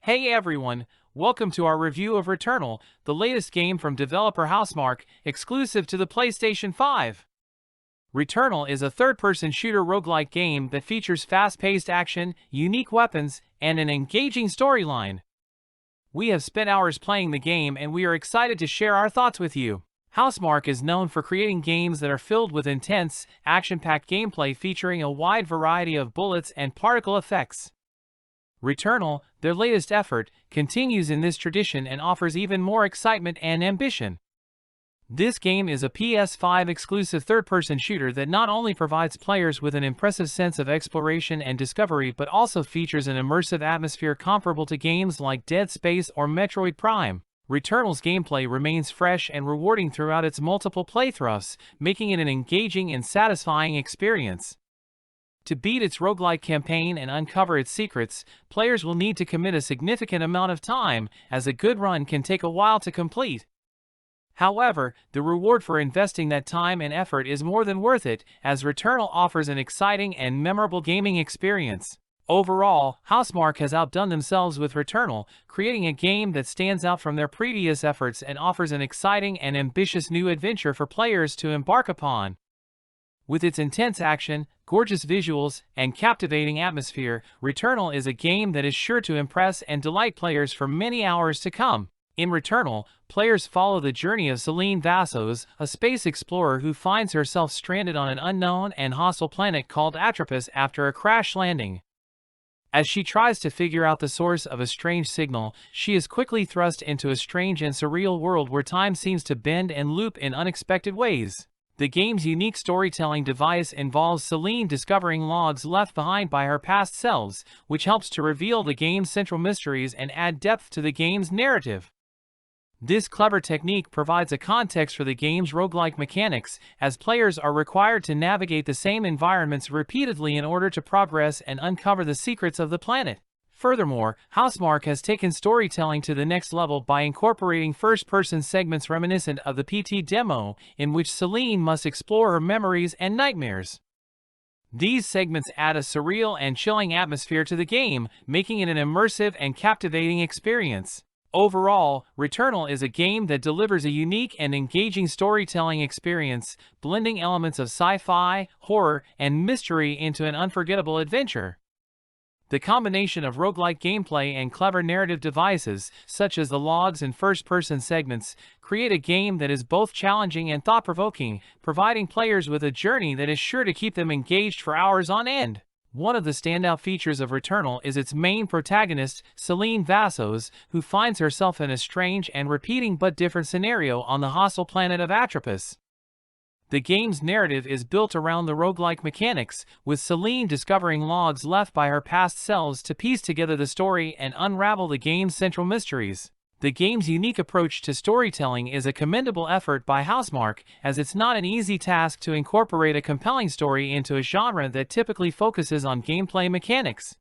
Hey everyone, welcome to our review of Returnal, the latest game from developer Housemarque, exclusive to the PlayStation 5. Returnal is a third-person shooter roguelike game that features fast-paced action, unique weapons, and an engaging storyline. We have spent hours playing the game and we are excited to share our thoughts with you. Housemarque is known for creating games that are filled with intense, action-packed gameplay featuring a wide variety of bullets and particle effects. Returnal, their latest effort, continues in this tradition and offers even more excitement and ambition. This game is a PS5 exclusive third-person shooter that not only provides players with an impressive sense of exploration and discovery but also features an immersive atmosphere comparable to games like Dead Space or Metroid Prime. Returnal's gameplay remains fresh and rewarding throughout its multiple playthroughs, making it an engaging and satisfying experience. To beat its roguelike campaign and uncover its secrets, players will need to commit a significant amount of time, as a good run can take a while to complete. However, the reward for investing that time and effort is more than worth it, as Returnal offers an exciting and memorable gaming experience. Overall, Housemarque has outdone themselves with Returnal, creating a game that stands out from their previous efforts and offers an exciting and ambitious new adventure for players to embark upon. With its intense action, gorgeous visuals, and captivating atmosphere, Returnal is a game that is sure to impress and delight players for many hours to come. In Returnal, players follow the journey of Celine Vassos, a space explorer who finds herself stranded on an unknown and hostile planet called Atropos after a crash landing. As she tries to figure out the source of a strange signal, she is quickly thrust into a strange and surreal world where time seems to bend and loop in unexpected ways. The game's unique storytelling device involves Celine discovering logs left behind by her past selves, which helps to reveal the game's central mysteries and add depth to the game's narrative. This clever technique provides a context for the game's roguelike mechanics, as players are required to navigate the same environments repeatedly in order to progress and uncover the secrets of the planet. Furthermore, Housemarque has taken storytelling to the next level by incorporating first-person segments reminiscent of the PT demo, in which Celine must explore her memories and nightmares. These segments add a surreal and chilling atmosphere to the game, making it an immersive and captivating experience. Overall, Returnal is a game that delivers a unique and engaging storytelling experience, blending elements of sci-fi, horror, and mystery into an unforgettable adventure. The combination of roguelike gameplay and clever narrative devices, such as the logs and first-person segments, create a game that is both challenging and thought-provoking, providing players with a journey that is sure to keep them engaged for hours on end. One of the standout features of Returnal is its main protagonist, Celine Vassos, who finds herself in a strange and repeating but different scenario on the hostile planet of Atropos. The game's narrative is built around the roguelike mechanics, with Celine discovering logs left by her past selves to piece together the story and unravel the game's central mysteries. The game's unique approach to storytelling is a commendable effort by Housemarque, as it's not an easy task to incorporate a compelling story into a genre that typically focuses on gameplay mechanics.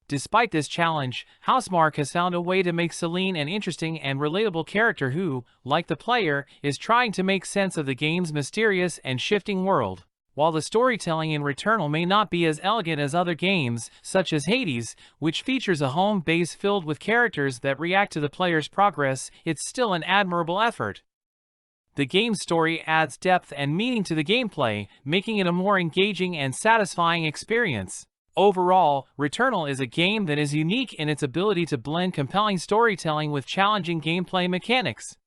Despite this challenge, Housemarque has found a way to make Celine an interesting and relatable character who, like the player, is trying to make sense of the game's mysterious and shifting world. While the storytelling in Returnal may not be as elegant as other games, such as Hades, which features a home base filled with characters that react to the player's progress, it's still an admirable effort. The game's story adds depth and meaning to the gameplay, making it a more engaging and satisfying experience. Overall, Returnal is a game that is unique in its ability to blend compelling storytelling with challenging gameplay mechanics.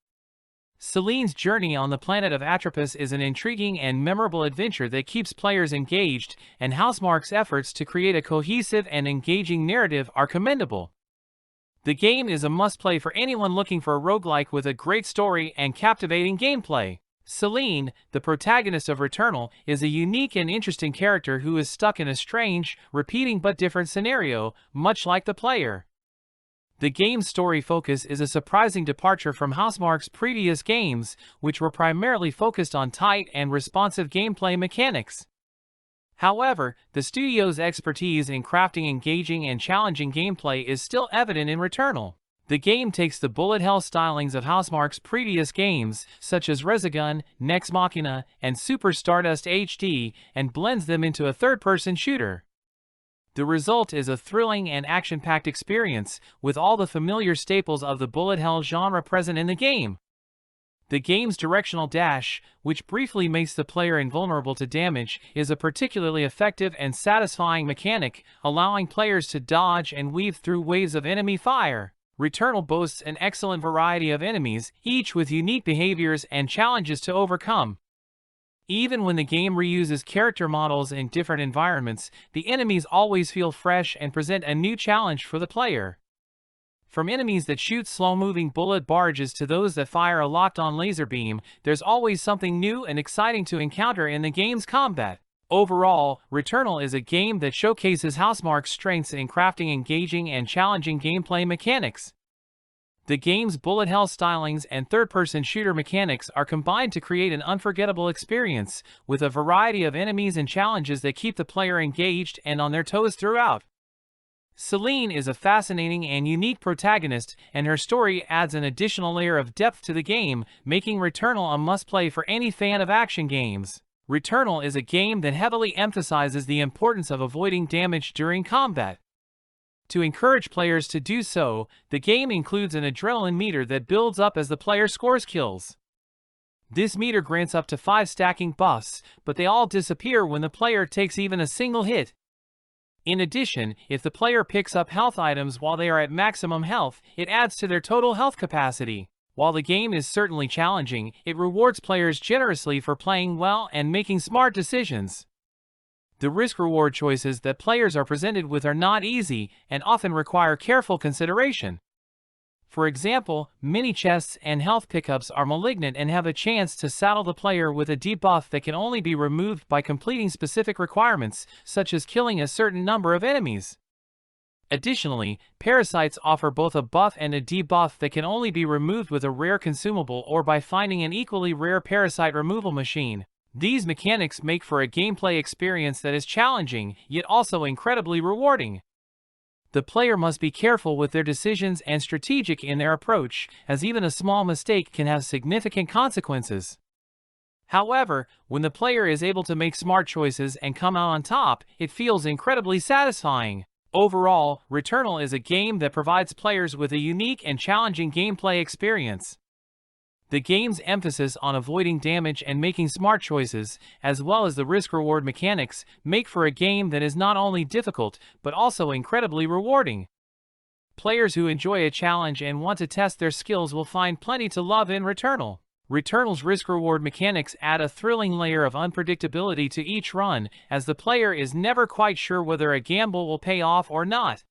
Celine's journey on the planet of Atropos is an intriguing and memorable adventure that keeps players engaged, and Housemarque's efforts to create a cohesive and engaging narrative are commendable. The game is a must-play for anyone looking for a roguelike with a great story and captivating gameplay. Celine, the protagonist of Returnal, is a unique and interesting character who is stuck in a strange, repeating but different scenario, much like the player. The game's story focus is a surprising departure from Housemarque's previous games, which were primarily focused on tight and responsive gameplay mechanics. However, the studio's expertise in crafting engaging and challenging gameplay is still evident in Returnal. The game takes the bullet hell stylings of Housemarque's previous games, such as Resogun, Nex Machina, and Super Stardust HD, and blends them into a third-person shooter. The result is a thrilling and action-packed experience, with all the familiar staples of the bullet hell genre present in the game. The game's directional dash, which briefly makes the player invulnerable to damage, is a particularly effective and satisfying mechanic, allowing players to dodge and weave through waves of enemy fire. Returnal boasts an excellent variety of enemies, each with unique behaviors and challenges to overcome. Even when the game reuses character models in different environments, the enemies always feel fresh and present a new challenge for the player. From enemies that shoot slow-moving bullet barges to those that fire a locked-on laser beam, there's always something new and exciting to encounter in the game's combat. Overall, Returnal is a game that showcases Housemarque's strengths in crafting engaging and challenging gameplay mechanics. The game's bullet hell stylings and third-person shooter mechanics are combined to create an unforgettable experience, with a variety of enemies and challenges that keep the player engaged and on their toes throughout. Celine is a fascinating and unique protagonist, and her story adds an additional layer of depth to the game, making Returnal a must-play for any fan of action games. Returnal is a game that heavily emphasizes the importance of avoiding damage during combat. To encourage players to do so, the game includes an adrenaline meter that builds up as the player scores kills. This meter grants up to 5 stacking buffs, but they all disappear when the player takes even a single hit. In addition, if the player picks up health items while they are at maximum health, it adds to their total health capacity. While the game is certainly challenging, it rewards players generously for playing well and making smart decisions. The risk-reward choices that players are presented with are not easy and often require careful consideration. For example, mini chests and health pickups are malignant and have a chance to saddle the player with a debuff that can only be removed by completing specific requirements, such as killing a certain number of enemies. Additionally, parasites offer both a buff and a debuff that can only be removed with a rare consumable or by finding an equally rare parasite removal machine. These mechanics make for a gameplay experience that is challenging, yet also incredibly rewarding. The player must be careful with their decisions and strategic in their approach, as even a small mistake can have significant consequences. However, when the player is able to make smart choices and come out on top, it feels incredibly satisfying. Overall, Returnal is a game that provides players with a unique and challenging gameplay experience. The game's emphasis on avoiding damage and making smart choices, as well as the risk-reward mechanics, make for a game that is not only difficult, but also incredibly rewarding. Players who enjoy a challenge and want to test their skills will find plenty to love in Returnal. Returnal's risk-reward mechanics add a thrilling layer of unpredictability to each run, as the player is never quite sure whether a gamble will pay off or not.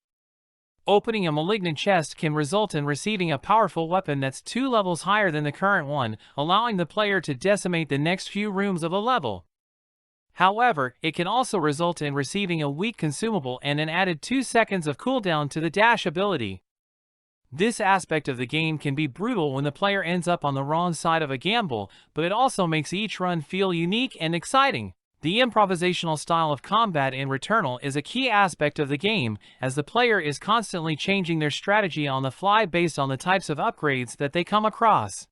Opening a malignant chest can result in receiving a powerful weapon that's 2 levels higher than the current one, allowing the player to decimate the next few rooms of a level. However, it can also result in receiving a weak consumable and an added 2 seconds of cooldown to the dash ability. This aspect of the game can be brutal when the player ends up on the wrong side of a gamble, but it also makes each run feel unique and exciting. The improvisational style of combat in Returnal is a key aspect of the game, as the player is constantly changing their strategy on the fly based on the types of upgrades that they come across.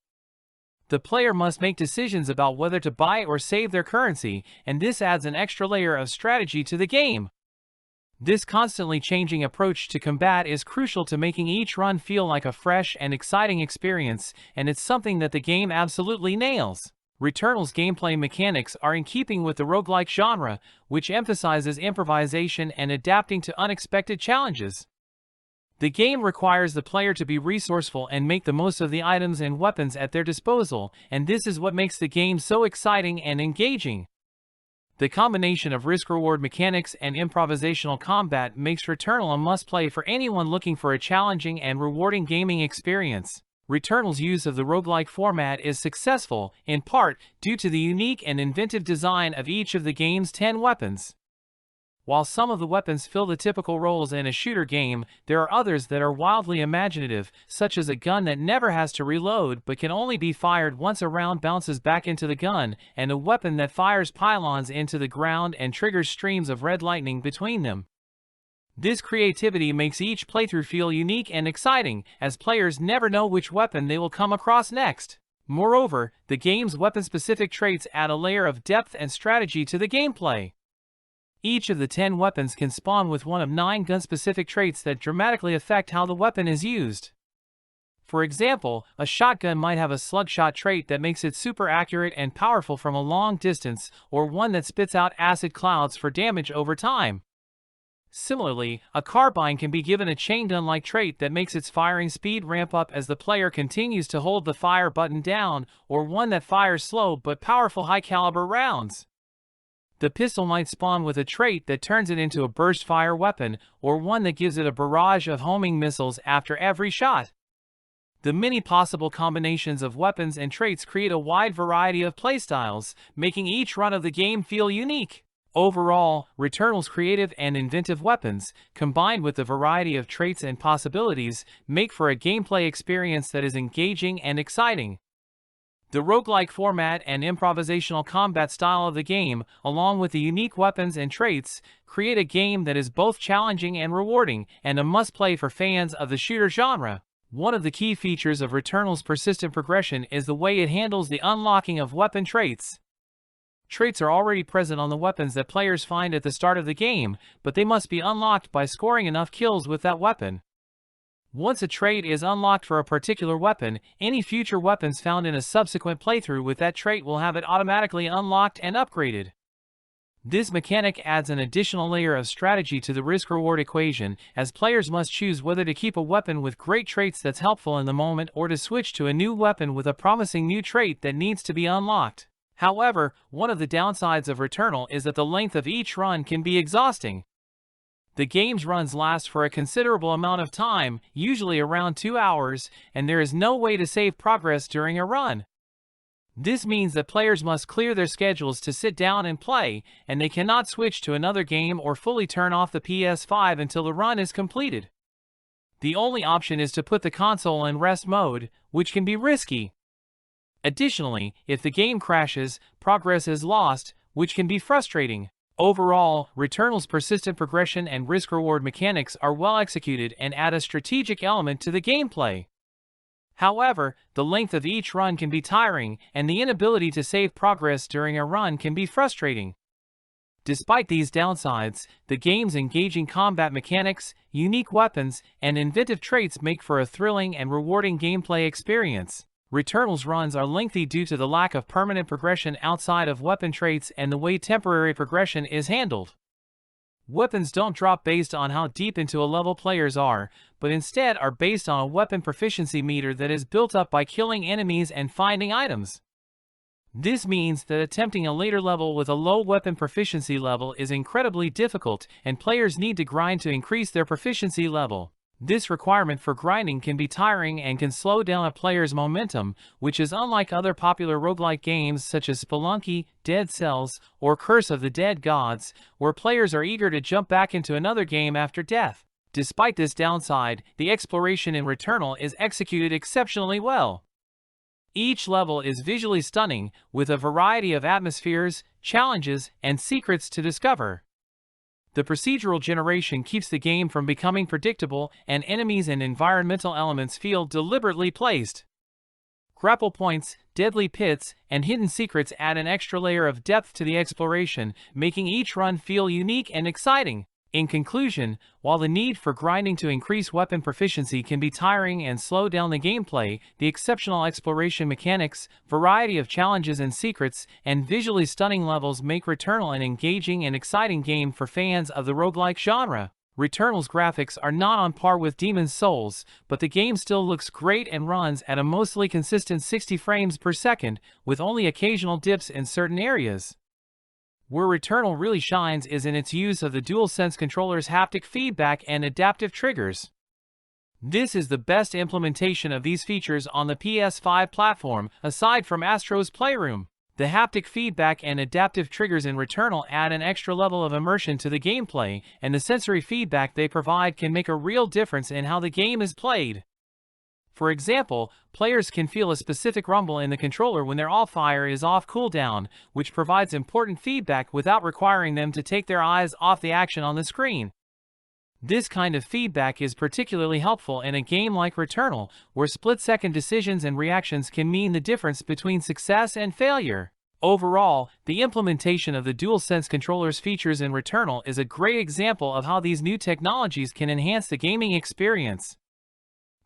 The player must make decisions about whether to buy or save their currency, and this adds an extra layer of strategy to the game. This constantly changing approach to combat is crucial to making each run feel like a fresh and exciting experience, and it's something that the game absolutely nails. Returnal's gameplay mechanics are in keeping with the roguelike genre, which emphasizes improvisation and adapting to unexpected challenges. The game requires the player to be resourceful and make the most of the items and weapons at their disposal, and this is what makes the game so exciting and engaging. The combination of risk-reward mechanics and improvisational combat makes Returnal a must-play for anyone looking for a challenging and rewarding gaming experience. Returnal's use of the roguelike format is successful, in part, due to the unique and inventive design of each of the game's 10 weapons. While some of the weapons fill the typical roles in a shooter game, there are others that are wildly imaginative, such as a gun that never has to reload but can only be fired once a round bounces back into the gun, and a weapon that fires pylons into the ground and triggers streams of red lightning between them. This creativity makes each playthrough feel unique and exciting, as players never know which weapon they will come across next. Moreover, the game's weapon-specific traits add a layer of depth and strategy to the gameplay. Each of the 10 weapons can spawn with one of 9 gun-specific traits that dramatically affect how the weapon is used. For example, a shotgun might have a slugshot trait that makes it super accurate and powerful from a long distance, or one that spits out acid clouds for damage over time. Similarly, a carbine can be given a chain gun-like trait that makes its firing speed ramp up as the player continues to hold the fire button down, or one that fires slow but powerful high-caliber rounds. The pistol might spawn with a trait that turns it into a burst-fire weapon, or one that gives it a barrage of homing missiles after every shot. The many possible combinations of weapons and traits create a wide variety of playstyles, making each run of the game feel unique. Overall, Returnal's creative and inventive weapons, combined with the variety of traits and possibilities, make for a gameplay experience that is engaging and exciting. The roguelike format and improvisational combat style of the game, along with the unique weapons and traits, create a game that is both challenging and rewarding, and a must-play for fans of the shooter genre. One of the key features of Returnal's persistent progression is the way it handles the unlocking of weapon traits. Traits are already present on the weapons that players find at the start of the game, but they must be unlocked by scoring enough kills with that weapon. Once a trait is unlocked for a particular weapon, any future weapons found in a subsequent playthrough with that trait will have it automatically unlocked and upgraded. This mechanic adds an additional layer of strategy to the risk-reward equation, as players must choose whether to keep a weapon with great traits that's helpful in the moment or to switch to a new weapon with a promising new trait that needs to be unlocked. However, one of the downsides of Returnal is that the length of each run can be exhausting. The game's runs last for a considerable amount of time, usually around 2 hours, and there is no way to save progress during a run. This means that players must clear their schedules to sit down and play, and they cannot switch to another game or fully turn off the PS5 until the run is completed. The only option is to put the console in rest mode, which can be risky. Additionally, if the game crashes, progress is lost, which can be frustrating. Overall, Returnal's persistent progression and risk-reward mechanics are well executed and add a strategic element to the gameplay. However, the length of each run can be tiring, and the inability to save progress during a run can be frustrating. Despite these downsides, the game's engaging combat mechanics, unique weapons, and inventive traits make for a thrilling and rewarding gameplay experience. Returnal's runs are lengthy due to the lack of permanent progression outside of weapon traits and the way temporary progression is handled. Weapons don't drop based on how deep into a level players are, but instead are based on a weapon proficiency meter that is built up by killing enemies and finding items. This means that attempting a later level with a low weapon proficiency level is incredibly difficult, and players need to grind to increase their proficiency level. This requirement for grinding can be tiring and can slow down a player's momentum, which is unlike other popular roguelike games such as Spelunky, Dead Cells, or Curse of the Dead Gods, where players are eager to jump back into another game after death. Despite this downside, the exploration in Returnal is executed exceptionally well. Each level is visually stunning, with a variety of atmospheres, challenges, and secrets to discover. The procedural generation keeps the game from becoming predictable, and enemies and environmental elements feel deliberately placed. Grapple points, deadly pits, and hidden secrets add an extra layer of depth to the exploration, making each run feel unique and exciting. In conclusion, while the need for grinding to increase weapon proficiency can be tiring and slow down the gameplay, the exceptional exploration mechanics, variety of challenges and secrets, and visually stunning levels make Returnal an engaging and exciting game for fans of the roguelike genre. Returnal's graphics are not on par with Demon's Souls, but the game still looks great and runs at a mostly consistent 60 frames per second, with only occasional dips in certain areas. Where Returnal really shines is in its use of the DualSense controller's haptic feedback and adaptive triggers. This is the best implementation of these features on the PS5 platform, aside from Astro's Playroom. The haptic feedback and adaptive triggers in Returnal add an extra level of immersion to the gameplay, and the sensory feedback they provide can make a real difference in how the game is played. For example, players can feel a specific rumble in the controller when their all-fire is off cooldown, which provides important feedback without requiring them to take their eyes off the action on the screen. This kind of feedback is particularly helpful in a game like Returnal, where split-second decisions and reactions can mean the difference between success and failure. Overall, the implementation of the DualSense controller's features in Returnal is a great example of how these new technologies can enhance the gaming experience.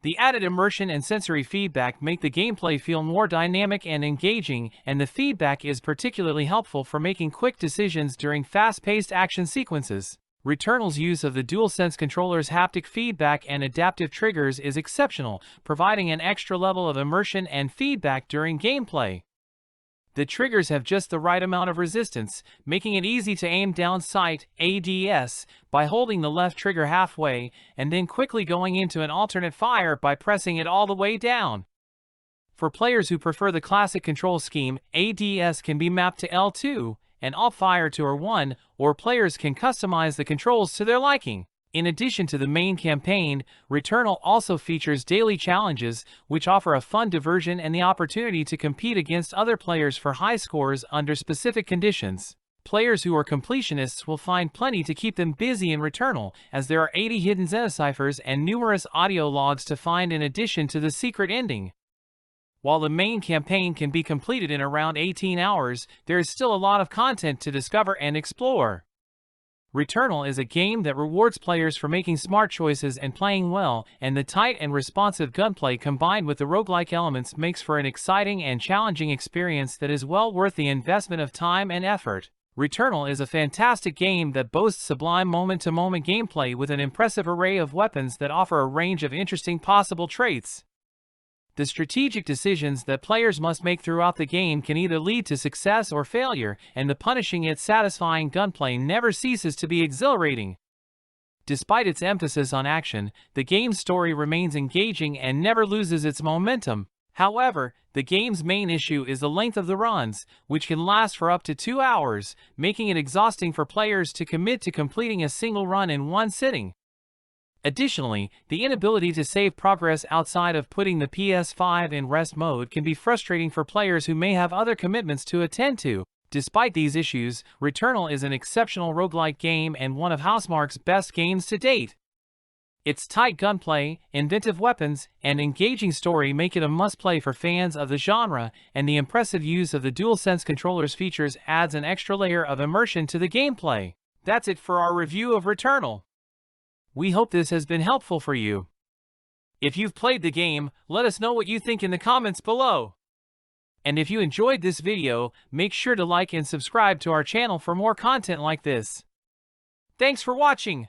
The added immersion and sensory feedback make the gameplay feel more dynamic and engaging, and the feedback is particularly helpful for making quick decisions during fast-paced action sequences. Returnal's use of the DualSense controller's haptic feedback and adaptive triggers is exceptional, providing an extra level of immersion and feedback during gameplay. The triggers have just the right amount of resistance, making it easy to aim down sight (ADS) by holding the left trigger halfway and then quickly going into an alternate fire by pressing it all the way down. For players who prefer the classic control scheme, ADS can be mapped to L2 and alt-fire to R1, or players can customize the controls to their liking. In addition to the main campaign, Returnal also features daily challenges, which offer a fun diversion and the opportunity to compete against other players for high scores under specific conditions. Players who are completionists will find plenty to keep them busy in Returnal, as there are 80 hidden Xenociphers and numerous audio logs to find in addition to the secret ending. While the main campaign can be completed in around 18 hours, there is still a lot of content to discover and explore. Returnal is a game that rewards players for making smart choices and playing well, and the tight and responsive gunplay combined with the roguelike elements makes for an exciting and challenging experience that is well worth the investment of time and effort. Returnal is a fantastic game that boasts sublime moment-to-moment gameplay with an impressive array of weapons that offer a range of interesting possible traits. The strategic decisions that players must make throughout the game can either lead to success or failure, and the punishing yet satisfying gunplay never ceases to be exhilarating. Despite its emphasis on action, the game's story remains engaging and never loses its momentum. However, the game's main issue is the length of the runs, which can last for up to 2 hours, making it exhausting for players to commit to completing a single run in one sitting. Additionally, the inability to save progress outside of putting the PS5 in rest mode can be frustrating for players who may have other commitments to attend to. Despite these issues, Returnal is an exceptional roguelike game and one of Housemarque's best games to date. Its tight gunplay, inventive weapons, and engaging story make it a must-play for fans of the genre, and the impressive use of the DualSense controller's features adds an extra layer of immersion to the gameplay. That's it for our review of Returnal. We hope this has been helpful for you. If you've played the game, let us know what you think in the comments below. And if you enjoyed this video, make sure to like and subscribe to our channel for more content like this. Thanks for watching!